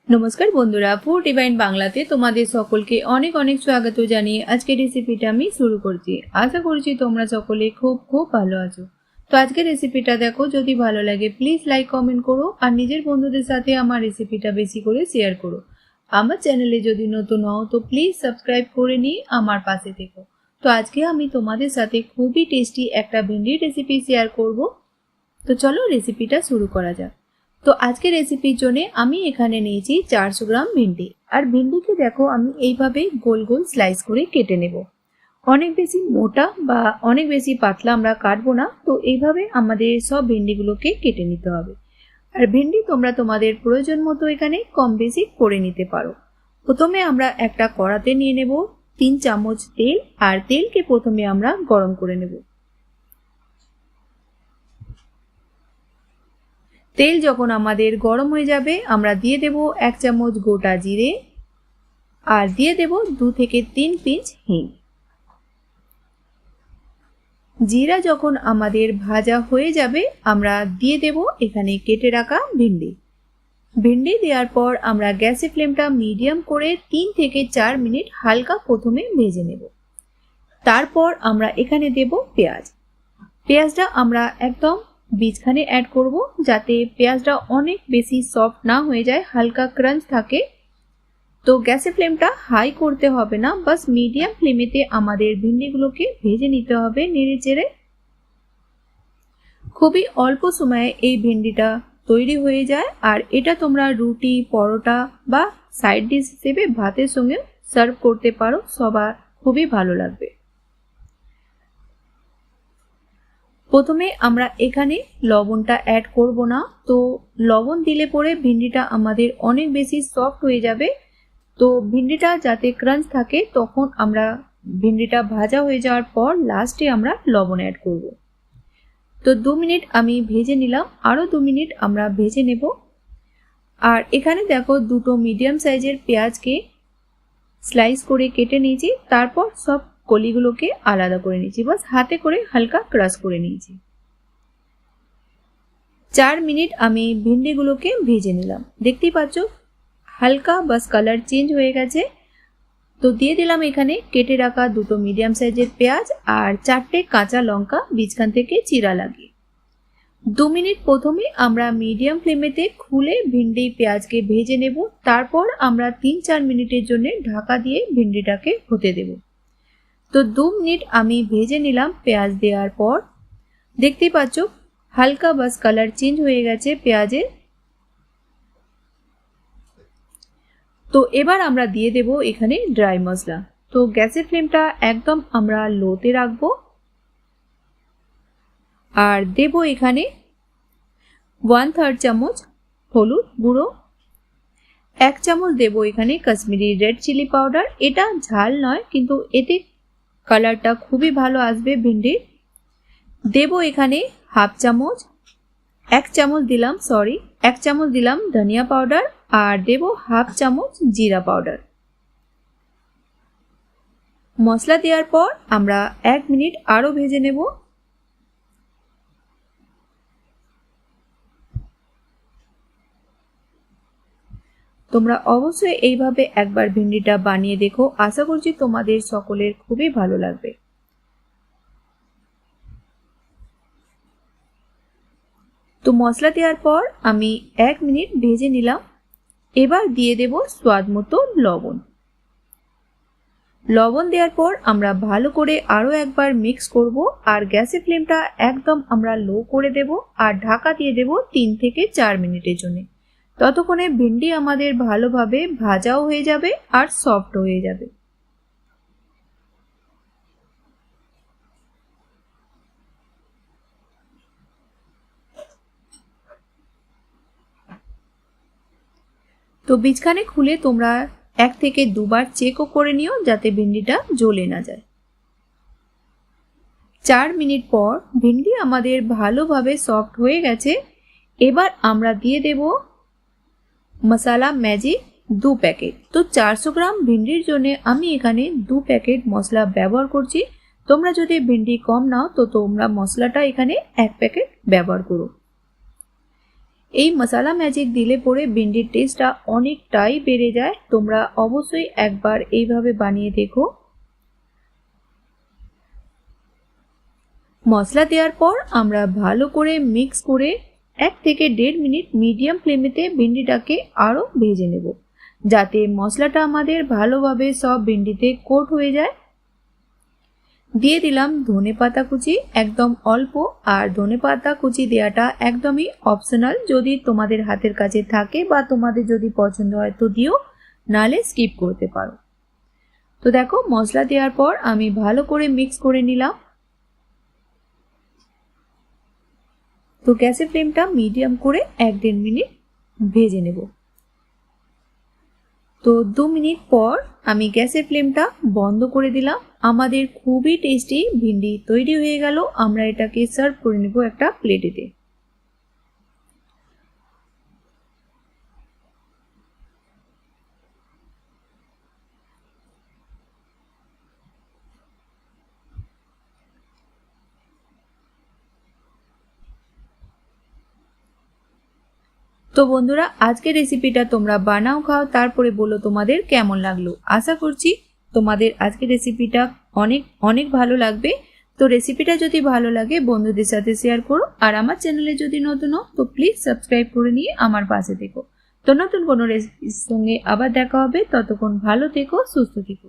नमस्कार बंधुरा food divine बांगलाते तुम्हारे सकलके अनेक अनेक स्वागत जानिए आज के रेसिपिटा आमी शुरू करছি। आशा करছি তোমরা সকলে খুব খুব ভালো আছো। তো আজকে রেসিপিটা দেখো, যদি ভালো লাগে প্লিজ লাইক কমেন্ট করো আর নিজের বন্ধুদের সাথে আমার রেসিপিটা বেশি করে শেয়ার করো। আমার চ্যানেলে যদি নতুন হও তো প্লিজ সাবস্ক্রাইব করে নিয়ে আমার পাশে থেকো। তো আজকে আমি তোমাদের সাথে খুবই টেস্টি একটা ভিন্ডির রেসিপি শেয়ার করব। তো চলো রেসিপিটা শুরু করা যাক। তো आज के रेसिपिर जोने आमी एखाने निয়েছি 400 ग्राम भिंडी और भिंडी के देखो आमी এইভাবে गोल गोल स्लाइस করে কেটে নেব। অনেক বেশি মোটা বা অনেক বেশি পাতলা আমরা কাটবো না, তো এইভাবে আমাদের সব ভিন্ডিগুলোকে কেটে নিতে হবে। আর ভিন্ডি তোমরা তোমাদের প্রয়োজন মতো এখানে কম বেশি করে নিতে পারো। প্রথমে আমরা একটা কড়াতে নিয়ে নেব 3 চামচ তেল আর তেলকে প্রথমে আমরা গরম করে নেব। तेल যখন আমাদের গরম হয়ে যাবে আমরা দিয়ে দেব 1 চামচ গোটা জিরে আর দিয়ে দেব 2 থেকে 3 পিঞ্চ হিং। জিরা যখন আমাদের ভাজা হয়ে যাবে আমরা দিয়ে দেব এখানে কেটে রাখা ভিন্ডি। ভিন্ডি দেওয়ার পর আমরা গ্যাসের ফ্লেমটা মিডিয়াম করে 3 থেকে 4 মিনিট হালকা প্রথমে ভেজে নেব। তারপর আমরা এখানে দেব পেঁয়াজ। পেঁয়াজটা আমরা একদম बीजखाने ऐड करब जाते पेঁয়াজটা অনেক বেশি সফট না হয়ে যায়, হালকা ক্রাঞ্চ থাকে। তো গ্যাসের ফ্লেমটা হাই করতে হবে না, বাস মিডিয়াম ফ্লেমেতে আমাদের ভিন্ডিগুলোকে ভেজে নিতে হবে নেড়ে চেড়ে। খুবই অল্প সময়ে এই ভিন্ডিটা তৈরি হয়ে যায় আর এটা তোমরা রুটি পরোটা বা সাইড ডিশ হিসেবে ভাতের সঙ্গে সার্ভ করতে পারো, সবার খুবই ভালো লাগবে। প্রথমে আমরা এখানে লবণটা অ্যাড করব না, তো লবণ দিলে পরে ভিন্ডিটা আমাদের অনেক বেশি সফট হয়ে যাবে। তো ভিন্ডিটা যাতে ক্রাঞ্চ থাকে তখন আমরা ভিন্ডিটা ভাজা হয়ে যাওয়ার পর লাস্টে আমরা লবণ অ্যাড করব। তো 2 মিনিট আমি ভেজে নিলাম, আরও 2 মিনিট আমরা ভেজে নেব। আর এখানে দেখো দুটো মিডিয়াম সাইজের পেঁয়াজকে স্লাইস করে কেটে নিয়েছি, তারপর সব কলিগুলোকে আলাদা করে নিয়েছি, বাস হাতে করে হালকা ক্রাশ করে নিয়েছি। 4 মিনিট আমি ভিন্ডিগুলোকে ভেজে নিলাম, দেখতেই পাচ্ছ হালকা বাস কালার চেঞ্জ হয়ে গেছে। তো দিয়ে দিলাম এখানে কেটে রাখা দুটো মিডিয়াম সাইজের পেঁয়াজ আর 4টে কাঁচা লঙ্কা বীজখান থেকে চিরা লাগিয়ে। 2 মিনিট প্রথমে আমরা মিডিয়াম ফ্লেমেতে খুলে ভিন্ডি পেঁয়াজকে ভেজে নেব, তারপর আমরা 3-4 মিনিটের জন্য ঢাকা দিয়ে ভিন্ডিটাকে হতে দেব। তো 2 মিনিট আমি ভেজে নিলাম পেঁয়াজ দেওয়ার পর, দেখতেই পাচ্ছ হালকা বাস কালার চেঞ্জ হয়ে গেছে পেঁয়াজের। তো এবার আমরা দিয়ে দেব এখানে ড্রাই মশলা। তো গ্যাসের ফ্লেমটা একদম আমরা লোতে রাখবো আর দেব এখানে 1/3 চামচ হলুদ গুঁড়ো, 1 চামচ দেব এখানে কাশ্মীরি রেড চিলি পাউডার। এটা ঝাল নয় কিন্তু এতে কালারটা খুবই ভালো আসবে ভিন্ডির। দেব এখানে 1/2 চামচ 1 চামচ দিলাম ধনিয়া পাউডার আর দেব 1/2 চামচ জিরা পাউডার। মশলা দেওয়ার পর আমরা 1 মিনিট আরো ভেজে নেব। তোমরা অবশ্যই এইভাবে একবার ভিন্ডিটা বানিয়ে দেখো, আশা করছি তোমাদের সকলের খুবই ভালো লাগবে। তো মশলা দেওয়ার পর আমি 1 মিনিট ভেজে নিলাম। এবার দিয়ে দেব স্বাদ মতো লবণ। লবণ দেওয়ার পর আমরা ভালো করে আরো একবার মিক্স করব আর গ্যাসের ফ্লেমটা একদম আমরা লো করে দেব আর ঢাকা দিয়ে দেব 3 থেকে 4 মিনিটের জন্য। ততক্ষণে ভিন্ডি আমাদের ভালোভাবে ভাজাও হয়ে যাবে আর সফট হয়ে যাবে। তো বীজখানে খুলে তোমরা 1 থেকে 2 বার চেকও করে নিও যাতে ভিন্ডিটা জ্বলে না যায়। 4 মিনিট পর ভিন্ডি আমাদের ভালোভাবে সফট হয়ে গেছে। এবার আমরা দিয়ে দেব मसाला मैजिक 2 প্যাকেট। তো 400 গ্রাম ভিন্ডির জন্য আমি এখানে 2 প্যাকেট মশলা ব্যবহার করছি। তোমরা যদি ভিন্ডি কম নাও তো তোমরা মশলাটা এখানে 1 প্যাকেট ব্যবহার করো। এই মশলা ম্যাজিক দিলে পরে ভিন্ডির টেস্টটা অনেকটাই বেড়ে যায়। তোমরা অবশ্যই একবার এইভাবে বানিয়ে দেখো। মশলা দেওয়ার পর আমরা ভালো করে মিক্স করে 1 থেকে 1.5 মিনিট মিডিয়াম ফ্লেমেতে ভিন্ডিটাকে আরও ভেজে নেব, যাতে মশলাটা আমাদের ভালোভাবে সব ভিন্ডিতে কোট হয়ে যায়। দিয়ে দিলাম ধনেপাতা কুচি, একদম অল্প। আর ধনেপাতা কুচি দেওয়াটা একদমই অপশনাল, যদি তোমাদের হাতের কাছে থাকে বা তোমাদের যদি পছন্দ হয় তো দিও, নালে স্কিপ করতে পারো। তো দেখো মশলা দেওয়ার পর আমি ভালো করে মিক্স করে নিলাম। তো গ্যাসের ফ্লেমটা মিডিয়াম করে 1-1.5 মিনিট ভেজে নেব। তো 2 মিনিট পর আমি গ্যাসের ফ্লেমটা বন্ধ করে দিলাম। আমাদের খুবই টেস্টি ভিন্ডি তৈরি হয়ে গেল। আমরা এটাকে সার্ভ করে নেব একটা প্লেটেতে। তো বন্ধুরা, আজকের রেসিপিটা তোমরা বানাও, খাও, তারপরে বলো তোমাদের কেমন লাগলো। আশা করছি তোমাদের আজকের রেসিপিটা অনেক অনেক ভালো লাগবে। তো রেসিপিটা যদি ভালো লাগে বন্ধুদের সাথে শেয়ার করো। আর আমার চ্যানেলে যদি নতুন হও তো প্লিজ সাবস্ক্রাইব করে নিয়ে আমার পাশে থেকো। তো নতুন কোনো রেসিপির সঙ্গে আবার দেখা হবে। ততক্ষণ ভালো থেকো, সুস্থ থেকো।